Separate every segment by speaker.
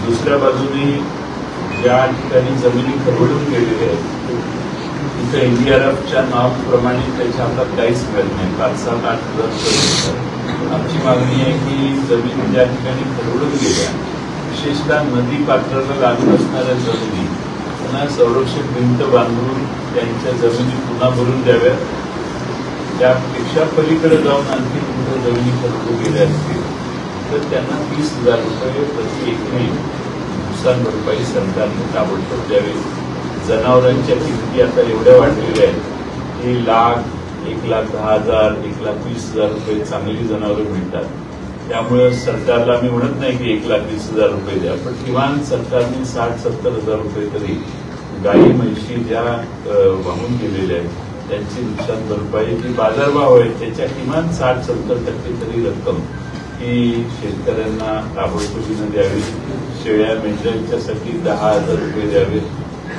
Speaker 1: दुसऱ्या बाजूने ज्या ठिकाणी जमिनी खरवडून गेलेल्या आहेत तिथं एनडीआरएफच्या नावाप्रमाणे त्याच्या हातात काहीच मिळत नाही. 5-7-8 आमची मागणी आहे की जमिनी ज्या ठिकाणी खरवडून गेल्या, विशेषतः नदी पात्राला लागून असणाऱ्या जमिनी पुन्हा संरक्षक भिंत बांधून त्यांच्या जमिनी पुन्हा भरून द्याव्यात. त्यापेक्षा पलीकडे जाऊन आणखी कुठे जमिनी खरवडून गेल्या असतील तर त्यांना 20,000 रुपये प्रति एकरी नुकसान भरपाई सरकारने ताबडतोब द्यावी. जनावरांच्या किमती आता एवढ्या वाढलेल्या आहेत की 1,10,000, 1,20,000 रुपये चांगली जनावरं मिळतात. त्यामुळे सरकारला मी म्हणत नाही की 1,20,000 रुपये द्या, पण किमान सरकारने 60-70,000 रुपये तरी गायी म्हैशी ज्या वाहून गेलेल्या आहेत त्यांची नुकसान भरपाई जी बाजारभाव आहे त्याच्या किमान 60-70% तरी रक्कम ही शेतकऱ्यांना ताबडतोबीनं द्यावी. शेळ्या मेंढ्यांच्यासाठी 10,000 रुपये द्यावेत.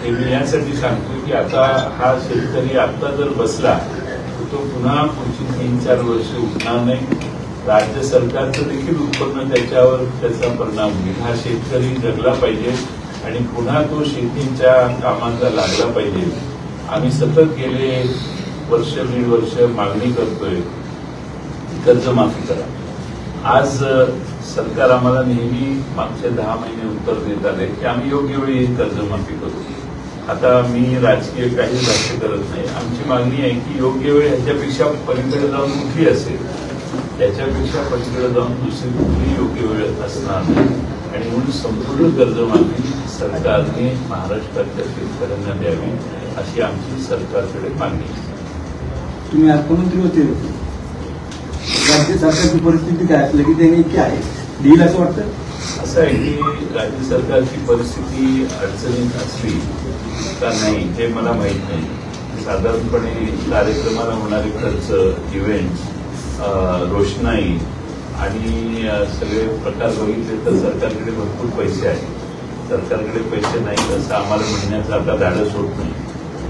Speaker 1: हे मी यासाठी सांगतो की आता हा शेतकरी आता जर बसला तर तो पुन्हा पुढची 3-4 वर्ष उठणार नाही. राज्य सरकारचं देखील उत्पन्न त्याच्यावर त्याचा परिणाम होईल. हा शेतकरी जगला पाहिजे आणि पुन्हा तो शेतीच्या कामांना लागला पाहिजे. आम्ही सतत गेले 1-1.5 वर्ष मागणी करतोय कर्जमाफी करा. आज सरकार आम्हाला नेहमी मागचे 10 महिने उत्तर देत आले की आम्ही योग्य वेळी कर्जमाफी करू. आता मी राजकीय काही भाष्य करत नाही. आमची मागणी आहे की योग्य वेळ ह्याच्यापेक्षा पलीकडे जाऊन कुठली असेल, त्याच्यापेक्षा पलीकडे जाऊन दुसरी कुठली योग्य वेळ असणार नाही आणि म्हणून संपूर्ण कर्जमाफी सरकारने महाराष्ट्रातल्या शेतकऱ्यांना द्यावी अशी आमची सरकारकडे मागणी आहे.
Speaker 2: तुम्ही अर्थमंत्री होते, राज्य सरकारची परिस्थिती काय असली की त्यांनी इतकी आहे देईल असं वाटतं?
Speaker 1: असं आहे की राज्य सरकारची परिस्थिती अडचणीत असली का नाही हे मला माहीत नाही. साधारणपणे कार्यक्रमाला होणारे खर्च, इव्हेंट्स, रोषणाई आणि सगळे प्रकार बघितले तर सरकारकडे भरपूर पैसे आहेत. सरकारकडे पैसे नाहीत असं आम्हाला म्हणण्याचं आता धाडस होत नाही.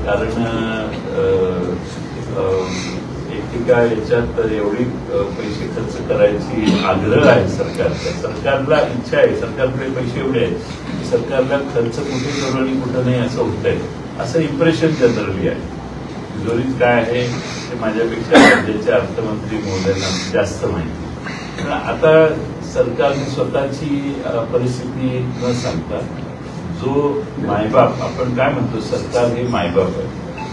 Speaker 1: कारण एकेका याच्यात एवढी पैसे खर्च करायची आग्रह आहे सरकारचा. सरकारला इच्छा आहे, सरकारकडे पैसे एवढे आहेत की सरकारला खर्च कुठे करू आणि कुठं नाही असं होतंय, असं इम्प्रेशन जनरली आहे. तिजोरीत काय आहे ते माझ्यापेक्षा राज्याचे अर्थमंत्री महोदयांना जास्त माहिती. पण आता सरकारने स्वतःची परिस्थिती न सांगता जो मायबाप, आपण काय म्हणतो सरकार हे मायबाप आहे,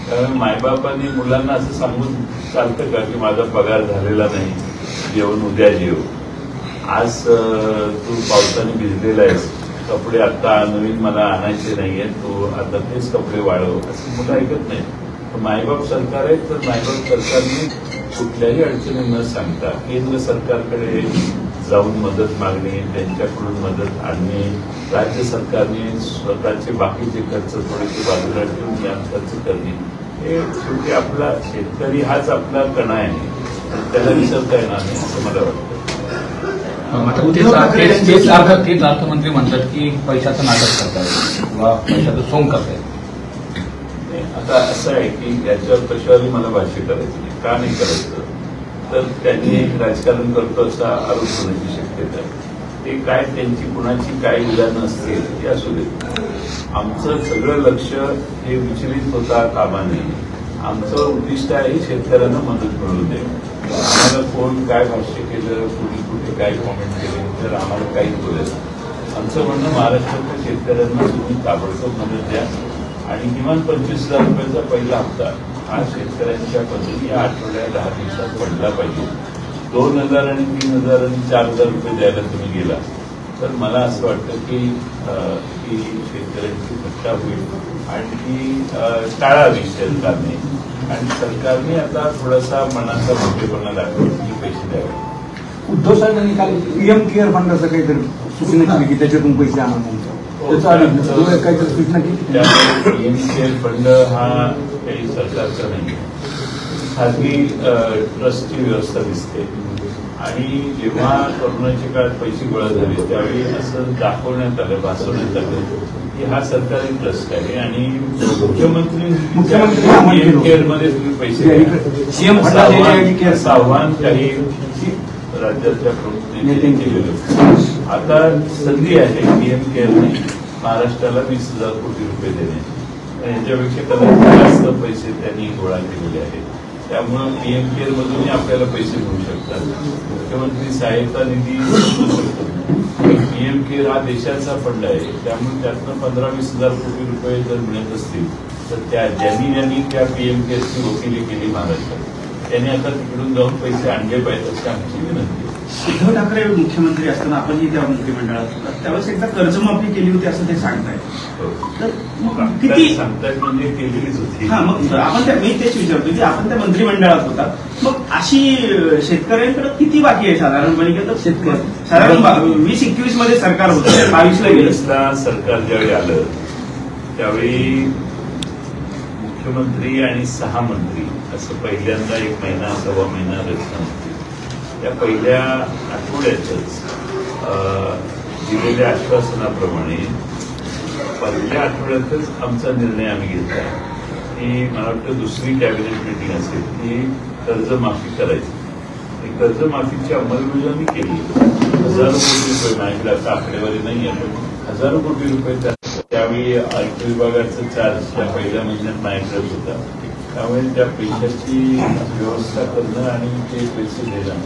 Speaker 1: त्यामुळे मायबापांनी मुलांना असं सांगून चालतं का की माझा पगार झालेला नाही, जेवण उद्या जेव, आज तू पावसाने भिजलेला आहेस, कपडे आता नवीन मला आणायचे नाहीये, तू आता तेच कपडे वाळव, असं मुलं ऐकत नाही. मायबाप सरकार आहे तर मायबाप सरकारने कुठल्याही अडचणी न सांगता केंद्र सरकारकडे जाऊन मदत मागणे, त्यांच्याकडून मदत आणणे, राज्य सरकारने स्वतःचे बाकीचे खर्च थोडेसे बाजूला ठेवून यात खर्च करणे, हे शेवटी आपला शेतकरी हाच आपला कणा आहे, त्याला विसरता येणार नाही असं मला वाटतं.
Speaker 3: तेच अर्थमंत्री म्हणतात की पैशाचं नाटक करतायत किंवा पैशाचं सोंग करतायत.
Speaker 1: आता असं आहे की याच्यावर कशावरही मला भाष्य करायचं नाही. का नाही करायचं तर त्यांनी राजकारण करतो असा आरोप होण्याची शक्यता आहे. ते काय त्यांची कुणाची काय विधानं असतील ते असू देत. आमचं सगळं लक्ष हे विचलित होता कामा नये. आमचं उद्दिष्ट आहे शेतकऱ्यांना मदत मिळवून दे. आम्हाला कोण काय भाष्य केलं, कुणी कुठे काय कॉमेंट केले तर आम्हाला काहीच बोलायचं. आमचं म्हणणं महाराष्ट्रातल्या शेतकऱ्यांना तुम्ही ताबडतोब मदत द्या आणि किमान 25,000 रुपयाचा पहिला हप्ता हा शेतकऱ्यांच्या पद्धती या आठवड्या 10 दिवसात पडला पाहिजे. 2,000 आणि 3,000 आणि 4,000 रुपये द्यायला तुम्ही गेला तर मला असं वाटतं की शेतकऱ्यांची थट्टा होईल आणि ती टाळावी सरकारने. आणि सरकारने आता थोडासा मनाचा मोठेपणा दाखवून की पैसे द्यावे.
Speaker 2: उद्धव साहेबांनी काल पीएम केअर फंडाचं काहीतरी सूचना केली की त्याच्यातून पैसे आणून काहीतरी सूचना केली.
Speaker 1: पीएम केअर फंड हा काही सरकारचा नाही, खाजगी ट्रस्टची व्यवस्था दिसते. आणि जेव्हा कोरोनाच्या काळात पैसे गोळा झाले त्यावेळी असं दाखवण्यात आलं, भासवण्यात आलं की हा सरकारी ट्रस्ट आहे आणि मुख्यमंत्री पीएम केअरमध्ये तुम्ही पैसे द्या, आव्हान काही राज्याच्या प्रमुख नेत्यांनी केलेलं. आता संधी आहे पीएम केअरने महाराष्ट्राला 20,000 कोटी रुपये देण्याची. याच्यापेक्षा कदाचित जास्त पैसे त्यांनी गोळा केलेले आहेत. त्यामुळे पीएम केअर मधूनही आपल्याला पैसे मिळू शकतात. मुख्यमंत्री सहायता निधी मिळू शकतो. पीएम केअर हा देशाचा फंड आहे. त्यामुळे त्यातनं 15-20,000 कोटी रुपये जर मिळत असतील तर ज्यांनी त्या पीएम केअरची वकिली केली महाराष्ट्रात त्यांनी आता तिकडून जाऊन पैसे आणले पाहिजे अशी आमची विनंती.
Speaker 4: उद्धव ठाकरे मुख्यमंत्री असताना आपणही त्या मंत्रिमंडळात होता त्यावेळेस एकदा कर्जमाफी केली होती असं ते सांगतायत. तर मग किती
Speaker 1: सांगतायत म्हणजे केलेलीच होती.
Speaker 4: हा मग आपण मी तेच विचारतो की आपण त्या मंत्रिमंडळात होता मग अशी शेतकऱ्यांकडे किती बाकी आहे साधारणपणे. तर शेतकरी साधारण 20-21 मध्ये सरकार होतं 22ला गेलं.
Speaker 1: सरकार ज्यावेळी आलं त्यावेळी मुख्यमंत्री आणि 6 मंत्री असं पहिल्यांदा 1 महिना 1.25 महिना रचना होती. त्या पहिल्या आठवड्यातच दिलेल्या आश्वासनाप्रमाणे पहिल्या आठवड्यातच आमचा निर्णय आम्ही घेतला की मला वाटतं दुसरी कॅबिनेट मिटिंग असेल की कर्जमाफी करायची. कर्जमाफीची अंमलबजावणी केली. हजारो कोटी रुपये माझ्याकडे आता आकडेवारी नाही आहे पण हजारो कोटी रुपये त्यावेळी आयुक्त विभागाचं चार्ज त्या पहिल्या महिन्यात माझ्याकडेच होता. त्यामुळे त्या पैशाची व्यवस्था करणं आणि ते पैसे देणं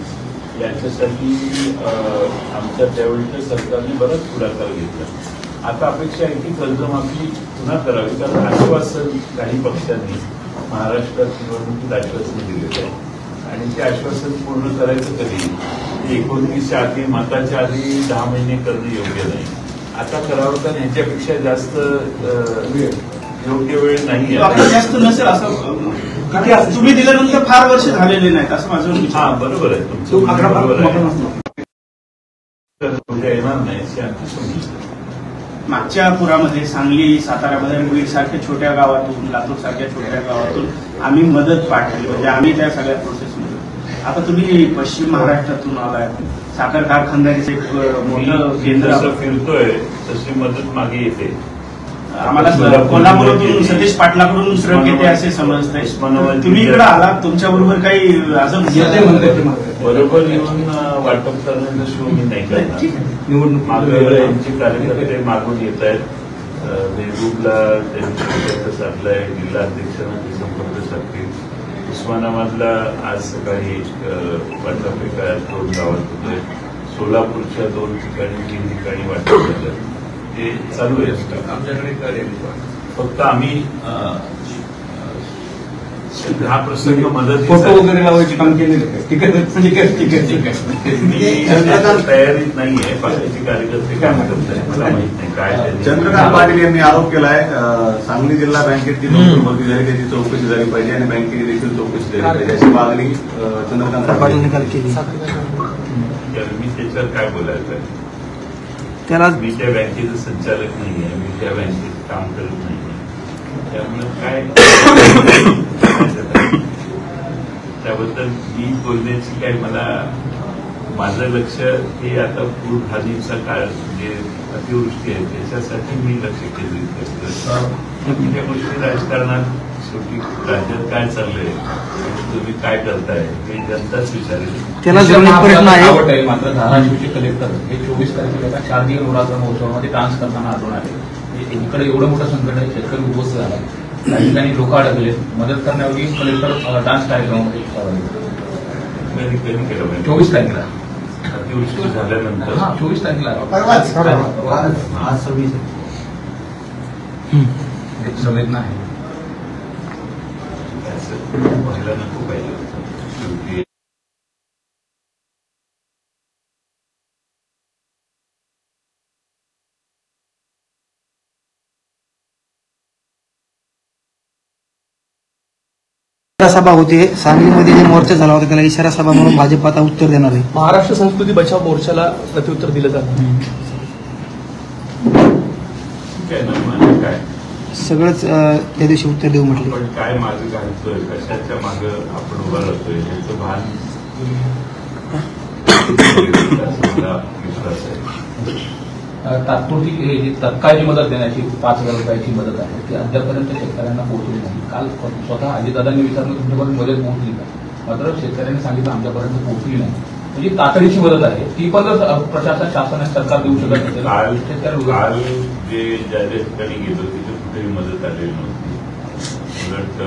Speaker 1: याच्यासाठी आमच्या त्यावेळीच्या सरकारने बराच पुढाकार घेतला. आता अपेक्षा आहे की कर्जमाफी पुन्हा करावी कारण आश्वासन काही पक्षांनी महाराष्ट्रात निवडणुकीत आश्वासन दिलेलं आहे आणि ते आश्वासन पूर्ण करायचं कधी 29च्या आधी मताच्या आधी 10 महिने करणं योग्य नाही. आता करावं तर ह्याच्यापेक्षा जास्त योग्य वेळ नाही.
Speaker 4: जास्त नसेल असं तुम्ही दिल्यानंतर फार वर्ष झालेले नाहीत असं माझं.
Speaker 1: हा बरोबर आहे तुमचं बरोबर आहे. येणार नाही अशी आमची समजूत.
Speaker 4: मागच्या पुरामध्ये सांगली साताऱ्यामध्ये बीड सारख्या छोट्या गावातून लातूर सारख्या छोट्या गावातून आम्ही मदत पाठवली म्हणजे आम्ही त्या सगळ्या प्रोसेसमध्ये. आता तुम्ही पश्चिम महाराष्ट्रातून आलाय साखर कारखानदारीचे एक मोठं केंद्र
Speaker 1: फिरतोय तशी मदत मागे येते.
Speaker 4: आम्हाला कोल्हापूरमधून सतीश पाटलाकडून ट्रक येते असे समजतंय. तुम्ही इकडे आलात तुमच्याबरोबर काही अजून
Speaker 1: बरोबर येऊन वाटप करण्याचा शो मी नाही करणार. निवडणूक मागे यांचे कार्यकर्ते मागून येत आहेत. मेहबूबला त्यांनी साधलाय जिल्हा अध्यक्षांना ते संपर्क साधतील. उस्मानाबादला आज सकाळी वाटप एका 2 गावात होतोय. सोलापूरच्या 2 ठिकाणी 3 ठिकाणी वाटप झालं. ते चालू आहे. आमच्याकडे फक्त आम्ही हा प्रसंग मदत
Speaker 2: फोटो वगैरे लावायची काम केली.
Speaker 1: तयारीत नाहीये. बाकीचे कार्यकर्ते काम करतायत मला माहित नाही काय.
Speaker 5: चंद्रकांत पाटील यांनी आरोप केलाय सांगली जिल्हा बँकेची नोकरी झाली त्याची चौकशी झाली पाहिजे आणि बँकेची देखील चौकशी झाली पाहिजे अशी मागणी चंद्रकांत पाटील केली.
Speaker 1: मी त्याच्यावर काय बोलायचं
Speaker 6: त्याला
Speaker 1: मी त्या बँकेचं संचालक नाही आहे. मी त्या बँकेत काम करत नाही. त्यामुळे काय त्याबद्दल मी बोलण्याची काय मला माझं लक्ष हे आता पूर हानीचा काळ म्हणजे अतिवृष्टी आहे त्याच्यासाठी मी लक्ष केंद्रित करतो. त्या गोष्टी राजकारणात शेवटी राज्यात काय चाललंय तुम्ही काय करताय हे जनताच विचारेल.
Speaker 6: त्याला प्रश्न आहे.
Speaker 3: मात्र धाराशिवचे कलेक्टर हे 24 तारखेला 4 दिवस नवरात्र महोत्सवामध्ये डान्स करताना आढळून आले. इकडे एवढं मोठं संकट आहे शेतकरी उद्ध्वस्त झाला. काही ठिकाणी लोक अडकले. मदत करण्याऐवजी कलेक्टर डान्स कार्यक्रमामध्ये
Speaker 1: केलं
Speaker 3: 24 तारखेला
Speaker 1: अतिवृष्टी झाल्यानंतर
Speaker 3: 24 तारखेला
Speaker 6: आज 26
Speaker 3: संवेदना आहे.
Speaker 1: व्हायला नको पाहिजे.
Speaker 6: सभा होते सांगलीमध्ये जे मोर्चा झाला होता त्याला इशारा सभा म्हणून भाजप आता उत्तर देणार आहे.
Speaker 7: महाराष्ट्र संस्कृती बचाव मोर्चाला प्रत्युत्तर दिलं जातं.
Speaker 1: काय
Speaker 6: सगळंच त्या दिवशी उत्तर देऊ म्हटलं.
Speaker 1: पण काय मागे घालतोय कशाच्या मागं आपण उभा राहतोय याचं भान विश्वास आहे.
Speaker 3: तात्पुरती जी तत्काळची मदत देण्याची 5,000 रुपयाची मदत आहे ती अद्यापर्यंत शेतकऱ्यांना पोहोचली नाही. काल स्वतः अजितदादांनी विचारलं तुमच्यापर्यंत मदत पोहोचली का मात्र शेतकऱ्यांनी सांगितलं आमच्यापर्यंत पोहोचली नाही. म्हणजे तातडीची मदत आहे ती पण जर प्रशासन शासन सरकार देऊ शकत नसेल
Speaker 1: काल जे ज्या ठिकाणी गेलो तिथे कुठेही मदत आलेली नव्हती. उलट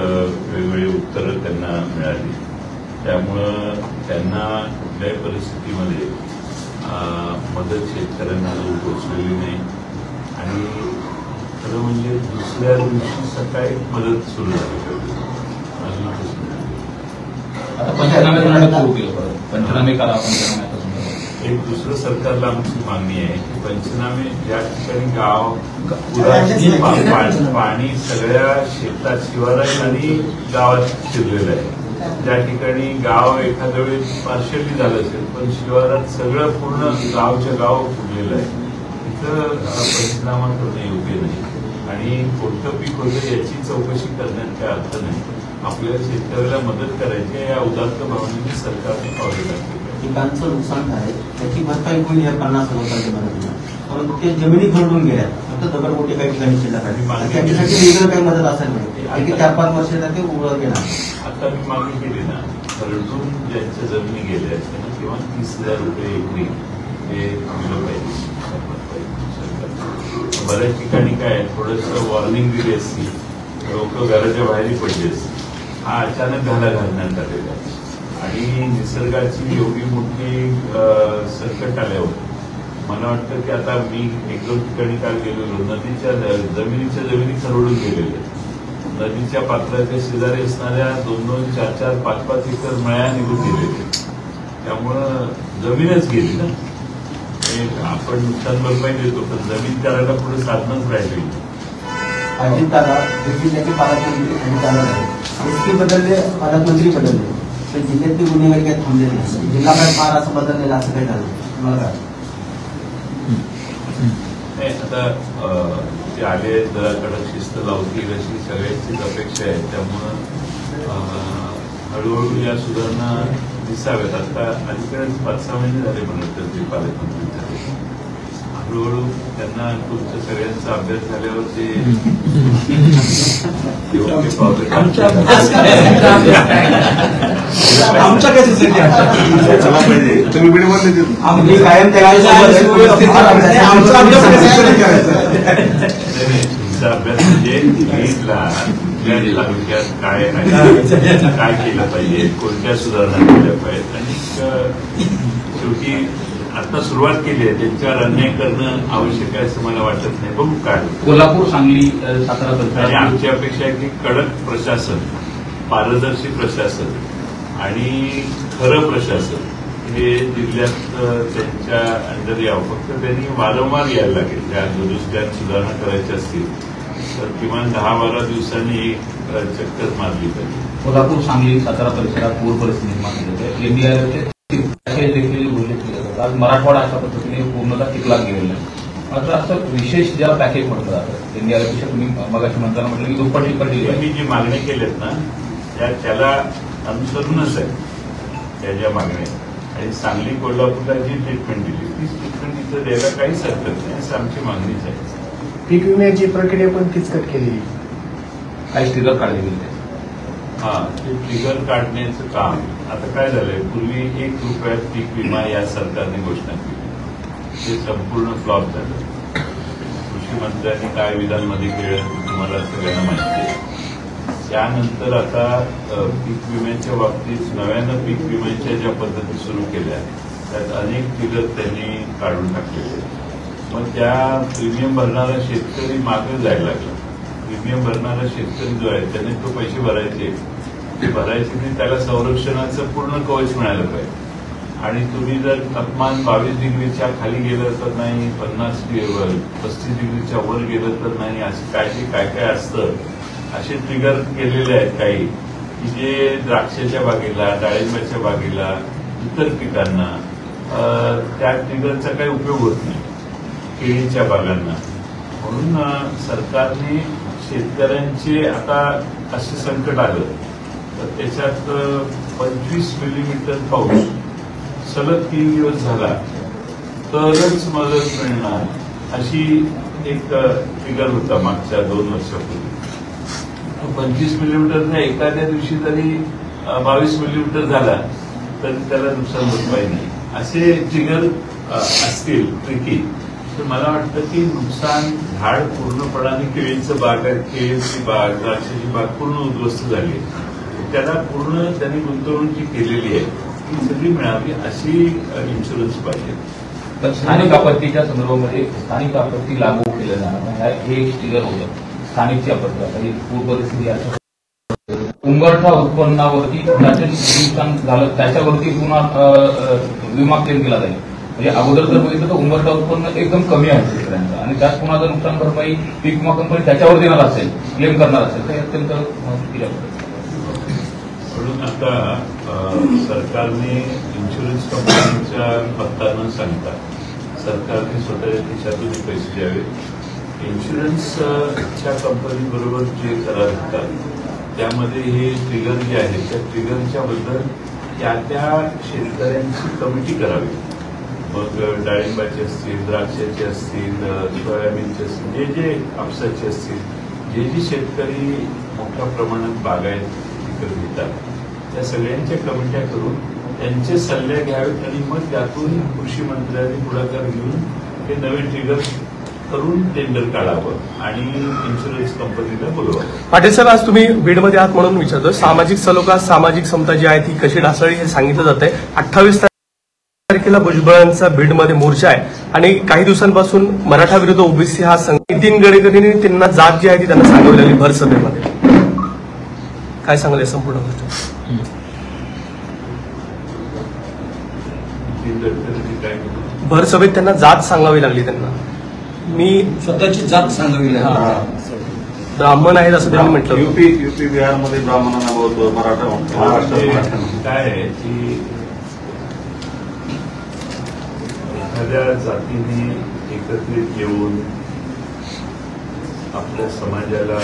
Speaker 1: वेगवेगळी उत्तरं त्यांना मिळाली. त्यामुळं त्यांना कुठल्याही परिस्थितीमध्ये मदत शेतकऱ्यांना अजून पोचलेली नाही. आणि खरं म्हणजे दुसऱ्या दिवशी सकाळी मदत सुरू झाली. अजून
Speaker 3: आता पंचनामे सुरू केलं. पंचनामे करा. पंचनामे
Speaker 1: एक दुसरं सरकारला आमची मागणी आहे की पंचनामे ज्या ठिकाणी गाव पाणी सगळ्या शेतात शिवारात आणि गावात शिरलेलं आहे. ज्या ठिकाणी गाव एखाद्या वेळेस पार्शली झालं असेल पण शिवारात सगळं पूर्ण गावच्या गाव फुटलेलं आहे. तिथं पंचनामा करणं योग्य नाही. आणि कोणतं पीक होतं याची चौकशी करण्यात काय अर्थ नाही. आपल्या शेतकऱ्याला मदत करायची या उदात्त भावनेने सरकारने पावले टाकले.
Speaker 8: पिकांचं नुकसान आहे त्याची भरपाई होईल या 50,000 मदतीनं, परंतु ते जमिनी खरडून गेल्या. फक्त दगडगोटे काही ठिकाणी शिल्लक आहे. त्याच्यासाठी वेगळं काही मदत असेल नाही. 4-5 वर्ष ते उघड गेला.
Speaker 1: आता मी मागणी केली ना, खरडून ज्यांच्या जमिनी गेल्या त्यांना किंवा 30,000 रुपये एकरी हे दिलं पाहिजे. बऱ्याच ठिकाणी काय थोडंसं वॉर्निंग दिली असती, लोक घराच्या बाहेरही पडली असती. हा अचानक घालण्यात आलेला आणि निसर्गाची एवढी मोठी संकट आल्यावर मला वाटतं की आता मी 1-2 ठिकाणी काल गेलेलो. नदीच्या जमिनी खरडून गेलेल्या. नदीच्या पात्राच्या शेजारी असणाऱ्या 2-2, 4-4, 5-5 एकर मळ्या निघून गेलेल्या. त्यामुळं जमीनच गेली ना. आपण नुकसान भरपाई देतो पण जमीन करायला पुढे साधनच राहिली.
Speaker 8: अजितदादा जिल्ह्याचे पालकमंत्री अजितदादा एसपी बदलले, पालकमंत्री बदलले, तर जिल्ह्यातली गुन्हेगारी काही थांबलेली नाही. जिल्हा काय फार असं बदललेलं असं काही झालं तुम्हाला काय?
Speaker 1: आता ते आले जरा कडक शिस्त लावतील अशी सगळ्यांचीच अपेक्षा आहे. त्यामुळं हळूहळू या सुधारणा दिसाव्यात. आता अलीकडेच 5-6 महिने झाले म्हणत ते पालकमंत्री झाले. हळूहळू त्यांना तुमच्या सगळ्यांचा अभ्यास झाल्यावर ते योग्य पावलं
Speaker 8: तुम्ही कायम
Speaker 1: तुमचा अभ्यास म्हणजे लीडला कुठल्या तालुक्यात काय केलं पाहिजे, कोणत्या सुधारणा केल्या पाहिजेत. आणि शेवटी आता सुरुवात केली आहे. त्यांच्यावर अन्याय करणं आवश्यक आहे असं मला वाटत नाही. बघू काय.
Speaker 3: कोल्हापूर, सांगली, सातारा
Speaker 1: आणि आमची अपेक्षा आहे की कडक प्रशासन, पारदर्शी प्रशासन आणि खरं प्रशासन हे जिल्ह्यात त्यांच्या अंडर यावं. फक्त त्यांनी वारंवार यायला लागेल. त्या दुरुस्त्यात सुधारणा करायच्या असतील तर किमान 10-12 दिवसांनी एक चक्कर मारली पाहिजे.
Speaker 3: कोल्हापूर, सांगली, सातारा परिसरात पूर परिस्थिती निर्माण झाली आहे. एनडीआरएफचे देखील उल्लेख केला जातो. आज मराठवाडा अशा पद्धतीने पूर्णतः टिकला गेलेला आहे. मात्र असं विशेष ज्याला पॅकेज म्हटलं जातं एनडीआरएफच्या तुम्ही मगाशी म्हणताना म्हटलं की दुप्पट
Speaker 1: मी जी मागणी केल्यात ना त्याला अनुसरूनच आहे त्या ज्या मागण्या. आणि सांगली, कोल्हापूरला जी ट्रीटमेंट दिली ती ट्रीटमेंट इथं द्यायला काहीच हरकत नाही असं आमची मागणीच आहे.
Speaker 6: पीक विम्याची प्रक्रिया पण किचकट केली,
Speaker 3: काही स्टिकर काढले गेले.
Speaker 1: हा, ते ट्रिगर काढण्याचं काम आता काय झालंय. पूर्वी 1 रुपयात पीक विमा या सरकारने घोषणा केली. ते संपूर्ण फ्लॉप झालं. कृषी मंत्र्यांनी काय विधानमध्ये केलं तुम्हाला सगळ्यांना माहिती आहे. त्यानंतर आता पीक विम्याच्या बाबतीत नव्यानं पीक विम्याच्या ज्या पद्धती सुरू केल्या त्यात अनेक ट्रिगर त्यांनी काढून टाकलेले. मग त्या प्रीमियम भरणारा शेतकरी मागे जायला लागला. प्रीमियम भरणारा शेतकरी जो आहे त्याने तो पैसे भरायचे, ते भरायचे नाही. त्याला संरक्षणाचं पूर्ण कवच मिळालं पाहिजे. आणि तुम्ही जर तापमान 22 डिग्रीच्या खाली गेलं तर नाही, 35 डिग्रीच्या वर गेलं तर नाही, असं काय काय असतं. असे ट्रिगर केलेले आहेत काही की जे द्राक्षाच्या बागेला, डाळिंबाच्या बागेला, इतर पिकांना त्या ट्रिगरचा काही उपयोग होत नाही, केळीच्या बागांना. म्हणून सरकारने शेतकऱ्यांचे आता असे संकट आलं तर त्याच्यात 25 मिलीमीटर पाऊस सलग 3 दिवस झाला तरच मदत मिळणार अशी एक ट्रिगर होता मागच्या 2 वर्षापूर्वी. 25 मिलीमीटरचा एखाद्या दिवशी जरी 22 मिलीमीटर झाला तरी त्याला नुकसान भरपाई नाही. असे ट्रिगर असतील ट्रिकी, तर मला वाटतं की नुकसान झाड पूर्णपणाने केळीचं बाग आहे, केळीची बाग, द्राक्षाची बाग पूर्ण उद्ध्वस्त झाली, त्याला पूर्ण त्यांनी गुंतवणूक जी केलेली आहे ती सगळी मिळावी अशी इन्शुरन्स पाहिजे.
Speaker 3: तर स्थानिक आपत्तीच्या संदर्भामध्ये स्थानिक आपत्ती लागू केलं जाणार हे एक ट्रिगर होतं. स्थानिकची आपत्ती आता ही पूर परिस्थिती आहे, उंबरठा उत्पन्नावरती ज्याचे नुकसान झालं त्याच्यावरती पुन्हा विमा क्लेम केला जाईल. म्हणजे अगोदर जर बघितलं तर उंबरठा उत्पन्न एकदम कमी आहे शेतकऱ्यांचं, आणि त्यात पुन्हा जर नुकसान भरपाई पीक विमा कंपनी त्याच्यावर देणार असेल, क्लेम करणार असेल, तर अत्यंत महत्त्वाची आहे.
Speaker 1: म्हणून आता सरकारने इन्शुरन्स कंपनीच्या पत्ता न सांगता सरकारने स्वतःच्या खिशातून पैसे द्यावे. इन्शुरन्सच्या कंपनीबरोबर जे करार होतात त्यामध्ये हे ट्रिगर जे आहेत त्या ट्रिगरच्या बद्दल त्या शेतकऱ्यांची कमिटी करावी. मग डाळिंबाचे असतील, द्राक्षाचे असतील, सोयाबीनचे असतील, जे जे कापसाचे असतील, जे शेतकरी मोठ्या प्रमाणात बागायत पिकं घेतात त्या सगळ्यांच्या कमिट्या करून त्यांचे सल्ले घ्यावेत आणि मग त्यातून कृषी मंत्र्यांनी पुढाकार घेऊन हे नवे ट्रिगर करून टेंडर काढावं आणि इन्शुरन्स कंपनीला बोलवावं.
Speaker 7: पाटील साहेब, आज तुम्ही बीडमध्ये आहात म्हणून विचारतो, सामाजिक सलोखा सामाजिक समता जी आहे ती कशी ढासळली हे सांगितलं जात आहे. 28 तारखेला भुजबळांचा बीडमध्ये मोर्चा आहे आणि काही दिवसांपासून मराठा विरुद्ध ओबीसी हा नितीन गडकरींनी त्यांना जात जी आहे ती त्यांना सांगवली लागली भर सभेमध्ये. काय सांगाल संपूर्ण गोष्ट? भर सभेत त्यांना जात सांगावी लागली. त्यांना मी
Speaker 2: स्वतःची जात सांगावी लागली.
Speaker 7: ब्राह्मण आहेत असं त्यांनी म्हटलं.
Speaker 5: युपी बिहारमध्ये ब्राह्मणांना बहुत मराठा महाराष्ट्रात
Speaker 1: काय आहे की एखाद्या जातीने एकत्रित येऊन आपल्या समाजाला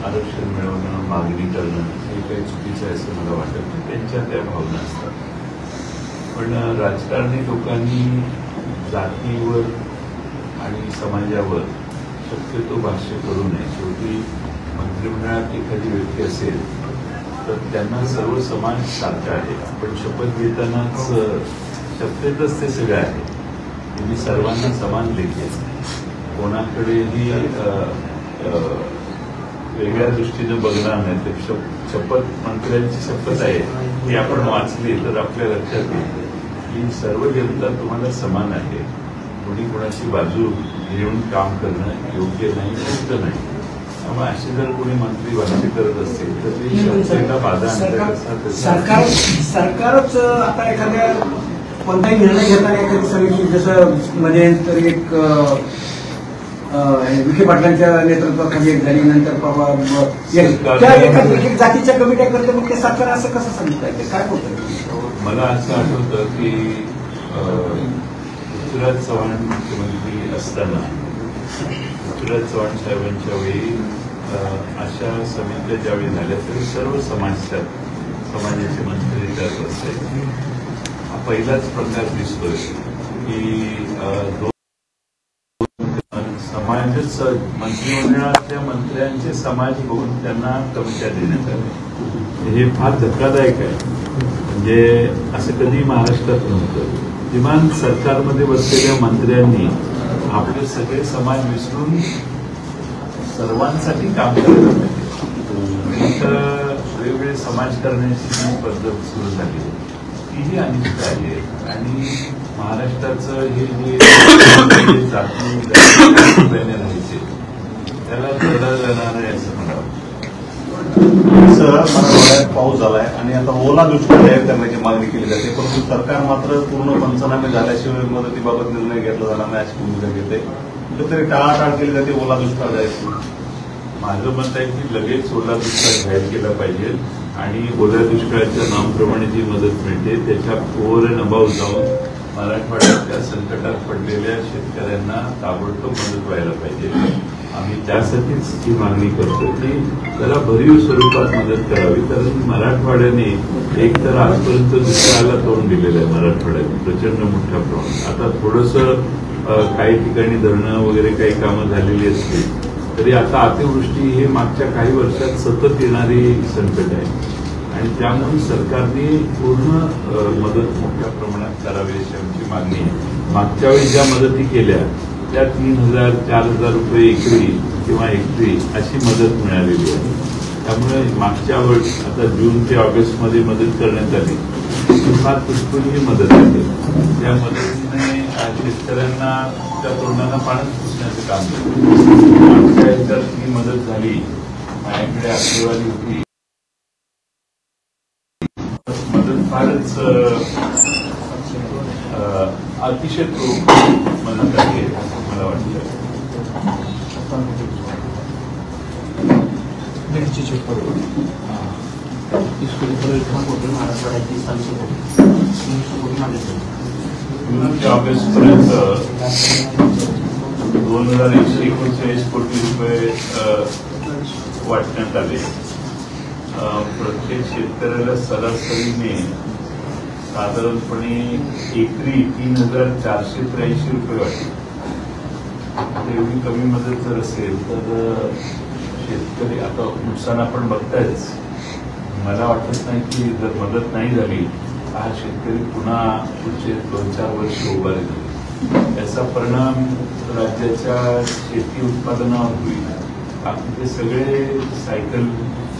Speaker 1: आरक्षण मिळवणं, मागणी करणं हे काही चुकीचं आहे असं मला वाटत नाही. त्यांच्या त्या भावना असतात. पण राजकारणी लोकांनी जातीवर आणि समाजावर शक्यतो भाष्य करू नये. शेवटी मंत्रिमंडळात एखादी व्यक्ती असेल तर त्यांना सर्व समाज सारखा आहे. आपण शपथ घेतानाच शपथेतच ते सगळं आहे. मी सर्वांना समान लेखी कोणाकडेही वेगळ्या दृष्टीनं बघणार नाही. ते शपथ मंत्र्यांची शपथ आहे ती आपण वाचली तर आपल्या लक्षात येईल की सर्व जनता तुम्हाला समान आहे. कोणी कोणाची बाजू घेऊन काम करणं योग्य नाही, उचित नाही. त्यामुळे असे जर कोणी मंत्री भाष्य करत असतील तर ते शपथेला बाधा आणतात.
Speaker 2: सरकारच आता एखाद्या कोणताही निर्णय घेताना एखादी समिती जसं मध्ये तर एक विखे पाटलांच्या नेतृत्वाखाली एक झाली, नंतर जातीच्या कमिट्या करते. मग ते सरकार असं कसं सांगितलं ते काय होतं?
Speaker 1: मला असं आठवतं की पृथ्वीराज चव्हाण मुख्यमंत्री असताना पृथ्वीराज चव्हाण साहेबांच्या वेळी अशा समित्या ज्यावेळी झाल्या तरी सर्व समाजाचे मंत्री त्यात असायचे. हा पहिलाच प्रकार दिसतोय की समाजच मंत्रिमंडळातल्या मंत्र्यांचे समाज बघून त्यांना कमिट्या देण्यात आल्या. हे फार धक्कादायक आहे. म्हणजे असं कधी महाराष्ट्रात नव्हतं. किमान सरकारमध्ये बसलेल्या मंत्र्यांनी आपले सगळे समाज विसरून सर्वांसाठी काम करायला पाहिजे. तर वेगवेगळे समाज करण्याची जी पद्धत सुरू झाली तीही अनिष्ट आहे. आणि महाराष्ट्राचं हे जे जाती राहायचे त्याला तडा जाणार आहे असं मला वाटतं.
Speaker 5: मराठवाड्यात पाऊस झालाय आणि आता ओला दुष्काळ जाहीर करण्याची मागणी केली जाते, परंतु सरकार मात्र पूर्ण पंचनामे झाल्याशिवाय मदतीबाबत निर्णय घेतला जाणार नाही अशी भूमिका घेते. कुठेतरी टाळाटाळ केली जाते ओला दुष्काळ जाहीर.
Speaker 1: माझं मत आहे की लगेच ओला दुष्काळ जाहीर केला पाहिजे आणि ओल्या दुष्काळाच्या नावाप्रमाणे जी मदत मिळते त्याच्या ओव्हर अँड अबाव जाऊन मराठवाड्यातल्या संकटात पडलेल्या शेतकऱ्यांना ताबडतोब मदत व्हायला पाहिजे. आम्ही त्यासाठीच ही मागणी करतो की त्याला भरीव स्वरूपात मदत करावी. कारण मराठवाड्याने एक तर आजपर्यंत दुष्काळाला तोंड दिलेलं आहे. मराठवाड्यात प्रचंड मोठ्या प्रमाणात आता थोडंसं काही ठिकाणी धरणं वगैरे काही कामं झालेली असतील तरी आता अतिवृष्टी हे मागच्या काही वर्षात सतत येणारी संकट आहे आणि त्यामुळे सरकारने पूर्ण मदत मोठ्या प्रमाणात करावी अशी आमची मागणी आहे. मागच्या वेळी ज्या मदती केल्या त्या 3,000-4,000 रुपये एकरी किंवा एकरी अशी मदत मिळालेली आहे. त्यामुळे मागच्या वर्षी आता जून ते ऑगस्टमध्ये मदत करण्यात आली, फार पुष्कळ मदत आहे. त्या मदतीने शेतकऱ्यांना त्या तोंडांना पाण्यात पुसण्याचं काम केलं. मागच्या ह्याच्यात ही मदत झाली, माझ्याकडे आकडेवारी होती, मदत फारच अतिशय मदत आहे असं मला वाटतं. जून ते ऑगस्ट पर्यंत 2,139 कोटी रुपये वाटण्यात आले. प्रत्येक शेतकऱ्याला सरासरीने साधारणपणे एकरी 3,483 रुपये वाटले. एवढी कमी मदत जर असेल तर शेतकरी आता नुकसान आपण बघतायच. मला वाटत नाही की जर मदत नाही झाली हा शेतकरी पुन्हा पुढचे 2-4 वर्ष उभा राहील. याचा परिणाम राज्याच्या शेती उत्पादनावर होईल. ते सगळे सायकल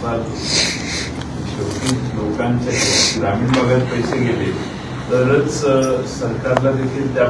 Speaker 1: फार शेवटी लोकांच्या ग्रामीण भागात पैसे गेले तरच सरकारला देखील त्या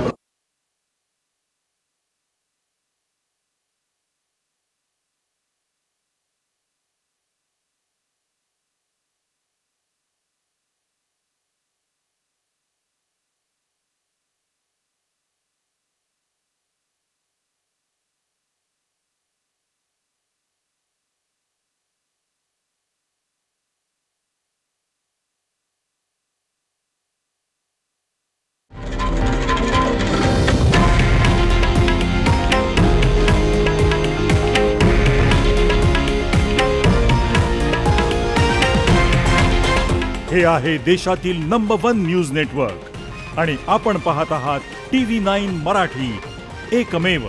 Speaker 9: हे आहे देशातील नंबर 1 न्यूज नेटवर्क आणि आपण पाहत आहात TV9 मराठी, एकमेव.